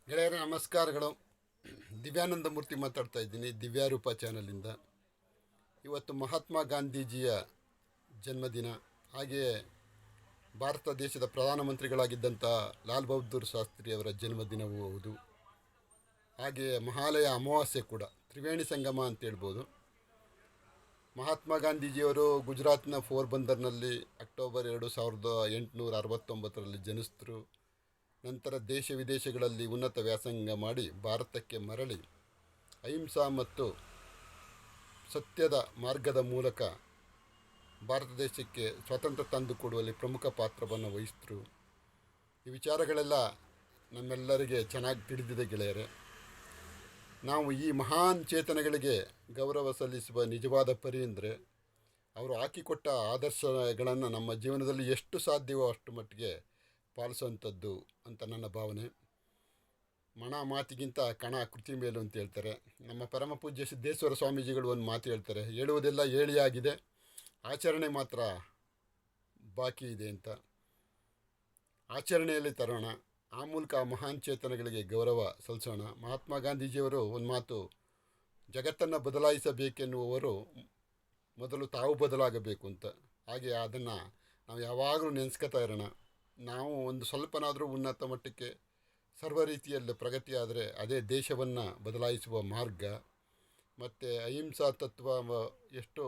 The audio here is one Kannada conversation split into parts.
ಗೆಳೆಯರ ನಮಸ್ಕಾರಗಳು. ದಿವ್ಯಾನಂದ ಮೂರ್ತಿ ಮಾತಾಡ್ತಾ ಇದ್ದೀನಿ ದಿವ್ಯಾರೂಪ ಚಾನಲಿಂದ. ಇವತ್ತು ಮಹಾತ್ಮ ಗಾಂಧೀಜಿಯ ಜನ್ಮದಿನ, ಹಾಗೆಯೇ ಭಾರತ ದೇಶದ ಪ್ರಧಾನಮಂತ್ರಿಗಳಾಗಿದ್ದಂಥ ಲಾಲ್ ಬಹದ್ದೂರ್ ಶಾಸ್ತ್ರಿ ಅವರ ಜನ್ಮದಿನವೂ ಹೌದು. ಹಾಗೆಯೇ ಮಹಾಲಯ ಅಮಾವಾಸ್ಯೆ ಕೂಡ, ತ್ರಿವೇಣಿ ಸಂಗಮ ಅಂತ ಹೇಳ್ಬೋದು. ಮಹಾತ್ಮ ಗಾಂಧೀಜಿಯವರು ಗುಜರಾತ್ನ ಪೋರ್ಬಂದರ್ನಲ್ಲಿ ಅಕ್ಟೋಬರ್ 1869 ಜನಿಸಿದರು. ನಂತರ ದೇಶ ವಿದೇಶಗಳಲ್ಲಿ ಉನ್ನತ ವ್ಯಾಸಂಗ ಮಾಡಿ ಭಾರತಕ್ಕೆ ಮರಳಿ ಅಹಿಂಸಾ ಮತ್ತು ಸತ್ಯದ ಮಾರ್ಗದ ಮೂಲಕ ಭಾರತ ದೇಶಕ್ಕೆ ಸ್ವಾತಂತ್ರ್ಯ ತಂದುಕೊಡುವಲ್ಲಿ ಪ್ರಮುಖ ಪಾತ್ರವನ್ನು ವಹಿಸಿದರು. ಈ ವಿಚಾರಗಳೆಲ್ಲ ನಮ್ಮೆಲ್ಲರಿಗೆ ಚೆನ್ನಾಗಿ ತಿಳಿದಿದೆ ಗೆಳೆಯರೆ. ನಾವು ಈ ಮಹಾನ್ ಚೇತನಗಳಿಗೆ ಗೌರವ ಸಲ್ಲಿಸುವ ನಿಜವಾದ ಪರಿ ಅಂದರೆ ಅವರು ಹಾಕಿಕೊಟ್ಟ ಆದರ್ಶಗಳನ್ನು ನಮ್ಮ ಜೀವನದಲ್ಲಿ ಎಷ್ಟು ಸಾಧ್ಯವೋ ಅಷ್ಟು ಮಟ್ಟಿಗೆ ಪಾಲಿಸುವಂಥದ್ದು ಅಂತ ನನ್ನ ಭಾವನೆ. ಮಣ ಮಾತಿಗಿಂತ ಕಣ ಕೃತಿ ಮೇಲು ಅಂತ ಹೇಳ್ತಾರೆ. ನಮ್ಮ ಪರಮ ಪೂಜ್ಯ ಸಿದ್ದೇಶ್ವರ ಸ್ವಾಮೀಜಿಗಳು ಒಂದು ಮಾತು ಹೇಳ್ತಾರೆ, ಹೇಳುವುದೆಲ್ಲ ಹೇಳಿಯಾಗಿದೆ, ಆಚರಣೆ ಮಾತ್ರ ಬಾಕಿ ಇದೆ ಅಂತ. ಆಚರಣೆಯಲ್ಲಿ ತರೋಣ, ಆ ಮೂಲಕ ಮಹಾನ್ ಚೇತನಗಳಿಗೆ ಗೌರವ ಸಲ್ಲಿಸೋಣ. ಮಹಾತ್ಮ ಗಾಂಧೀಜಿಯವರು ಒಂದು ಮಾತು, ಜಗತ್ತನ್ನು ಬದಲಾಯಿಸಬೇಕೆನ್ನುವವರು ಮೊದಲು ತಾವು ಬದಲಾಗಬೇಕು ಅಂತ. ಹಾಗೆ ಅದನ್ನು ನಾವು ಯಾವಾಗಲೂ ನೆನೆಸ್ಕೊತಾ ಇರೋಣ. ನಾವು ಒಂದು ಸ್ವಲ್ಪನಾದರೂ ಉನ್ನತ ಮಟ್ಟಕ್ಕೆ ಸರ್ವ ರೀತಿಯಲ್ಲಿ ಪ್ರಗತಿಯಾದರೆ ಅದೇ ದೇಶವನ್ನು ಬದಲಾಯಿಸುವ ಮಾರ್ಗ. ಮತ್ತು ಅಹಿಂಸಾ ತತ್ವ ಎಷ್ಟು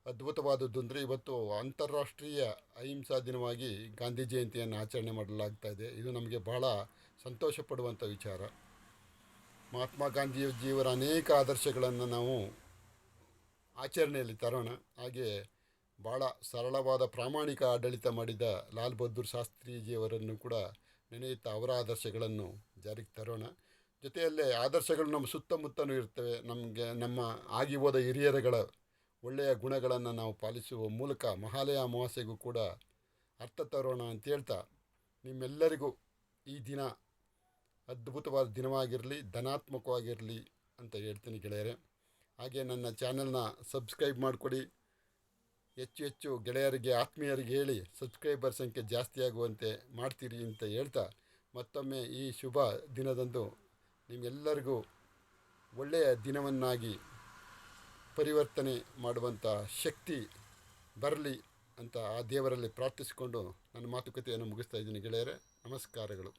ಅದ್ಭುತವಾದದ್ದು ಅಂದರೆ, ಇವತ್ತು ಅಂತಾರಾಷ್ಟ್ರೀಯ ಅಹಿಂಸಾ ದಿನವಾಗಿ ಗಾಂಧಿ ಜಯಂತಿಯನ್ನು ಆಚರಣೆ ಮಾಡಲಾಗ್ತಾಯಿದೆ. ಇದು ನಮಗೆ ಬಹಳ ಸಂತೋಷ ಪಡುವಂಥ ವಿಚಾರ. ಮಹಾತ್ಮ ಗಾಂಧೀಜಿಯವರ ಅನೇಕ ಆದರ್ಶಗಳನ್ನು ನಾವು ಆಚರಣೆಯಲ್ಲಿ ತರೋಣ. ಹಾಗೆ ಭಾಳ ಸರಳವಾದ ಪ್ರಾಮಾಣಿಕ ಆಡಳಿತ ಮಾಡಿದ ಲಾಲ್ ಬಹದ್ದೂರ್ ಶಾಸ್ತ್ರೀಜಿಯವರನ್ನು ಕೂಡ ನೆನೆಯುತ್ತಾ ಅವರ ಆದರ್ಶಗಳನ್ನು ಜಾರಿಗೆ ತರೋಣ. ಜೊತೆಯಲ್ಲೇ ಆದರ್ಶಗಳು ನಮ್ಮ ಸುತ್ತಮುತ್ತಲೂ ಇರ್ತವೆ. ನಮಗೆ ನಮ್ಮ ಆಗಿ ಹೋದ ಹಿರಿಯರುಗಳ ಒಳ್ಳೆಯ ಗುಣಗಳನ್ನು ನಾವು ಪಾಲಿಸುವ ಮೂಲಕ ಮಹಾಲಯ ಅಮಾವಾಸ್ಯೆಗೂ ಕೂಡ ಅರ್ಥ ತರೋಣ ಅಂತ ಹೇಳ್ತಾ, ನಿಮ್ಮೆಲ್ಲರಿಗೂ ಈ ದಿನ ಅದ್ಭುತವಾದ ದಿನವಾಗಿರಲಿ, ಧನಾತ್ಮಕವಾಗಿರಲಿ ಅಂತ ಹೇಳ್ತೀನಿ ಗೆಳೆಯರೆ. ಹಾಗೆ ನನ್ನ ಚಾನಲ್ನ ಸಬ್ಸ್ಕ್ರೈಬ್ ಮಾಡಿಕೊಡಿ. ಹೆಚ್ಚು ಹೆಚ್ಚು ಗೆಳೆಯರಿಗೆ, ಆತ್ಮೀಯರಿಗೆ ಹೇಳಿ ಸಬ್ಸ್ಕ್ರೈಬರ್ ಸಂಖ್ಯೆ ಜಾಸ್ತಿ ಆಗುವಂತೆ ಮಾಡ್ತೀರಿ ಅಂತ ಹೇಳ್ತಾ, ಮತ್ತೊಮ್ಮೆ ಈ ಶುಭ ದಿನದಂದು ನಿಮ್ಮೆಲ್ಲರಿಗೂ ಒಳ್ಳೆಯ ದಿನವನ್ನಾಗಿ ಪರಿವರ್ತನೆ ಮಾಡುವಂಥ ಶಕ್ತಿ ಬರಲಿ ಅಂತ ಆ ದೇವರಲ್ಲಿ ಪ್ರಾರ್ಥಿಸಿಕೊಂಡು ನನ್ನ ಮಾತುಕತೆಯನ್ನು ಮುಗಿಸ್ತಾ ಇದ್ದೀನಿ ಗೆಳೆಯರೆ. ನಮಸ್ಕಾರಗಳು.